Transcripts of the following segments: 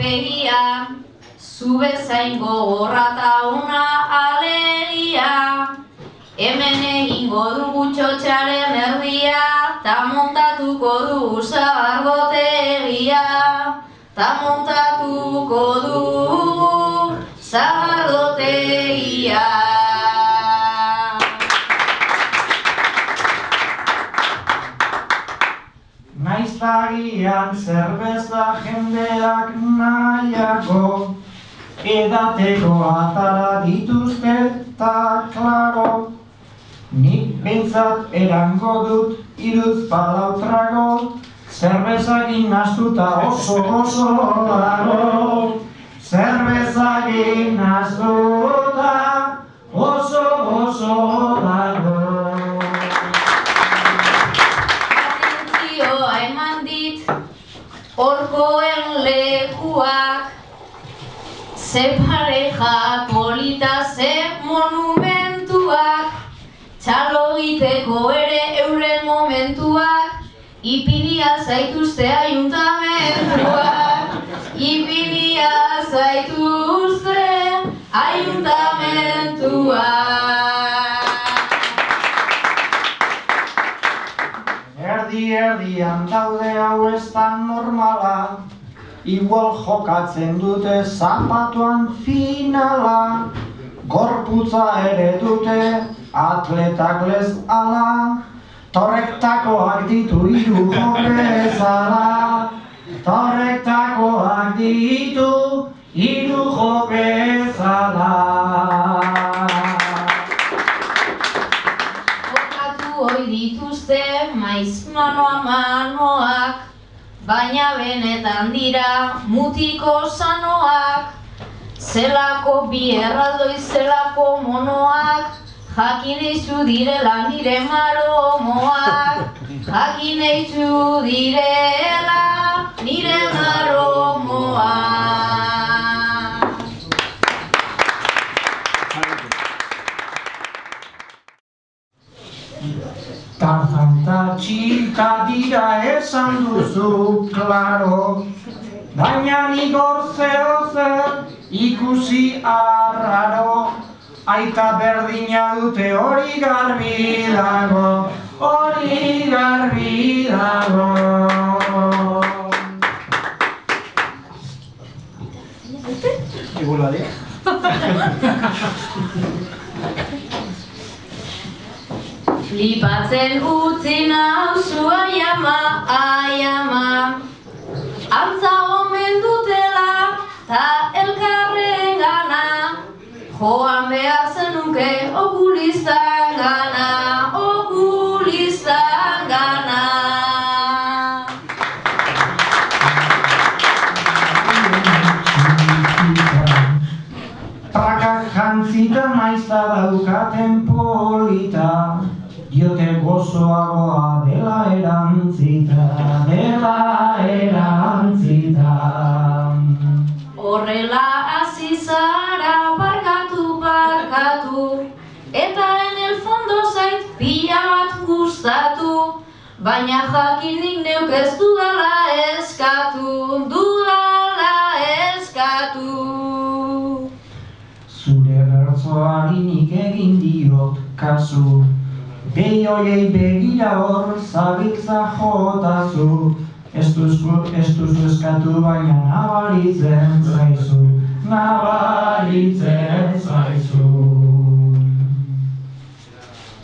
egia, zu bezain gogorra ta ona alegia. Hemen egingo dugu txotxaren erdia, ta montatuko dugu zagardotegia. Ta montatuko dugu zagardotegia. Naiztagian zerbeza jendeak nahiago, edateko atara dituzte eta klaro. Nik behintzat erango dut 3-4 trago, zerbezakin nastuta oso dago. Zerbezakin nastuta oso dago. Atentzioa eman dit, horkoen lekuak, ze pareja polita, ze monumentuak, txalo egiteko ere euren momentuak, ipinia zaituzte ayuntamentuak, ipinia zaituzte ayuntamentuak. Erdi-erdian daude hau ez da normala, igual jokatzen dute zapatuan finala, gorputza ere dute atletak lez ala, torrektakoak ditu 3 jokezala, torrektakoak ditu 3 jokezala. Jokatu hoi dituzte maiz manoak, baina benetan dira mutiko sanoak, zelako bi erraldoi zelako monoak, jakin eizu direla nire maromoak, jakin eizu direla nire maromoak. Tarzan ta txita dira esan duzu, klaro, baina nik hor zer ikusi arraro, aita berdina dute hori garbi dago, hori garbi dago. Igual Flipatzen utzi nauzu aiama, antza omen dutela ta elkarren gana, joan behar zenuke okulistan gana, okulistan gana. Prakak jantzita naizta daukaten polita, diote gozoagoa dela erantzita, Horrela hasi zara barkatu, eta en el fondo zait pila bat gustatu, baina jakinik neuk ez dudala eskatu. Zure bertsoari nik egin diot kasu, behi horiei begira hor zabitza jotazu, ez duzu eskatu baina nabaritzen zaizu.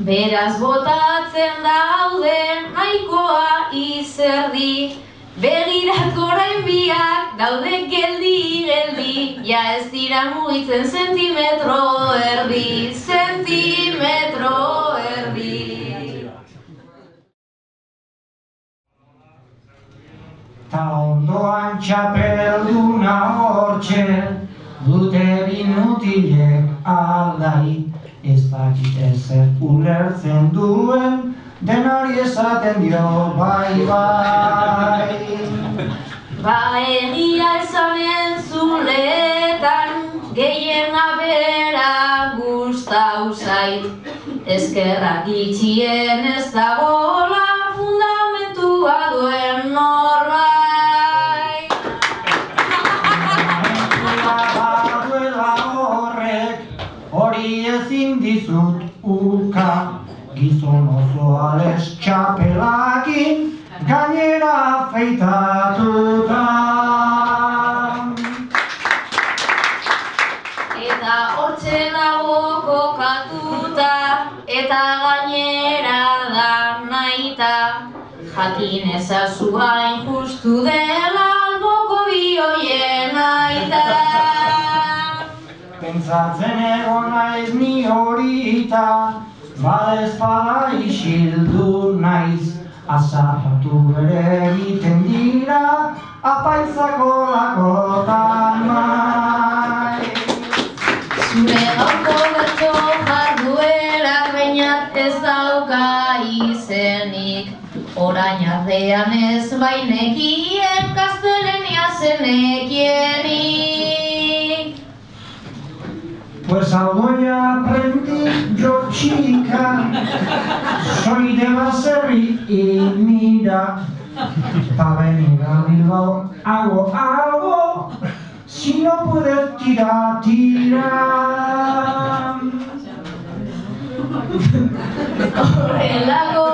Beraz botatzen daude nahikoa izerdi, begirat orain biak daude geldi, ja ez dira mugitzen zentimetro erdi. Ta ondoan txapelduna hortxe, dute bimutilek aldai, ez dakite zer ulertzen duen, denari esaten dio bai. Ba egia esanen zuletan, gehien abera gustau zait, eskerrak itxien ez dagola fundamentua duen norbait. gainera afeitatuta. Eta hortxe dago kokatuta, eta gainera da nahita, jakin ezazu hain justu dela alboko bi hoien aita. Pentsatzen egon naiz ni horita, badezpada isildu naiz, azarratu ere egiten dira, apaitzako lakotan maiz. Zure gaurko bertso jarduerak bainat ez dauka izenik, orain artean ez bainekien gaztelania zenekienik. Pues algo ya aprendí yo, chica, soy de baserri y mira, pa' venir a Bilbao hago algo, si no puedes tirar, tira. Horrelako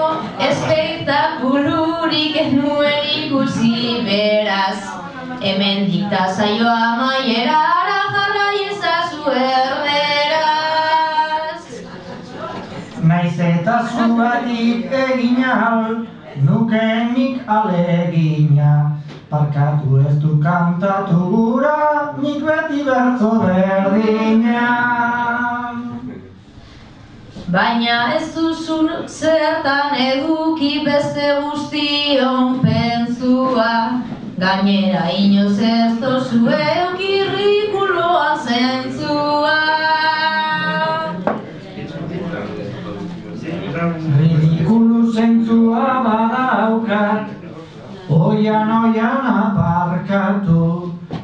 espektakulurik ez nuen ikusi beraz, hemendik da saioa amaierara jarrai ezazu erderaz. Naiz eta zugatik egin ahal, nukenik alegina, parkatu ez du kantatu gura, nik beti bertso berdina. Baina ez duzun zertan eduki beste guztion pentsua, gainera inoz ez dozu eduki ridikuloa zentzua. Ridikulu zentzua badaukat, oian aparkatu,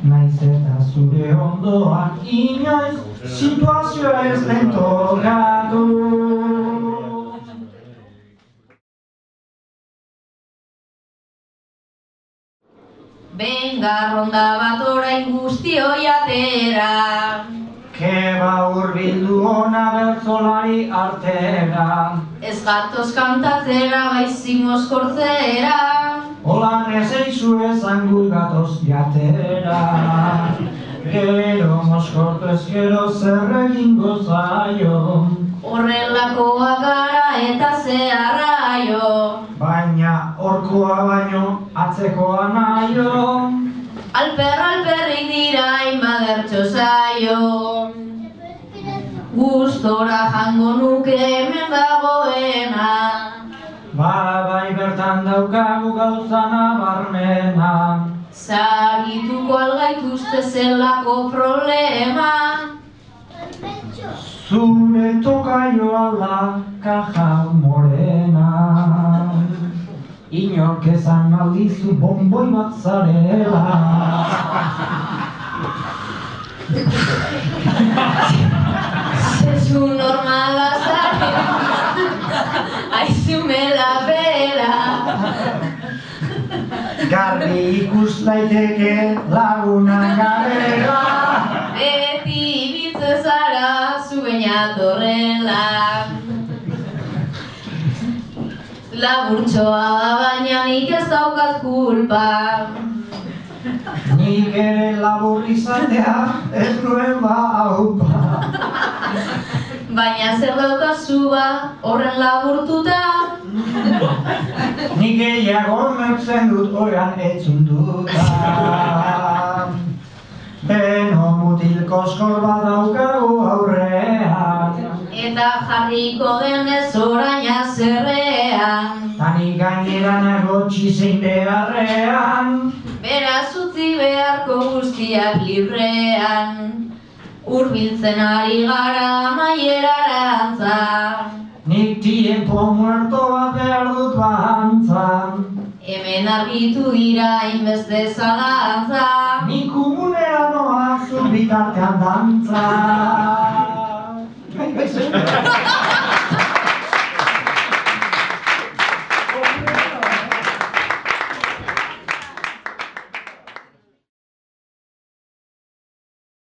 naiz eta zure ondoan inoiz situazioa ez den tokatu. Benga ronda bat orain guztioi atera, Keba hurbildu ona bertzolari artera, ez gatoz kantatzera baizik mozkortzera. holan ez eizu esan gu gatoz jatera. Gero moskortu ez gero zer egingo zaio, Horrelakoa gara eta zeharraio, baina horkoa baino atzekoa naio. alperrik dira hainbat bertso saio. Gustora jango nuke hemen dagoena, Bai bertan daukagu gauza nabarmena, zagituko algaituzte zelako problema. zure tokaio alda kaja morena. Inork esan aldizu bonboi bat zarela. Zezu normala zaren, aizumela bera. Garbi ikus daiteke lagunak garela. Beti ibiltze zara zuen jatorrela. Laburtxoa da baina nik ez daukat kulpa, Nik ere labur izatea ez nuen aupa. baina zer daukazu ba horren laburtuta. Nik gehiago meutzen dut oian etzunduta. Beno mutil koskor bat daukagu aurrean, Eta jarriko denez orain azerrean, tani gainera nago txizein beharrean. beraz utzi beharko guztiak librean, hurbiltzen ari gara amaierarantza. Nik tiempo muerto bat behar dut bantzan. Hemen argitu dira hainbeste zalantza. Nik kumunera noa zu bitartean dantza.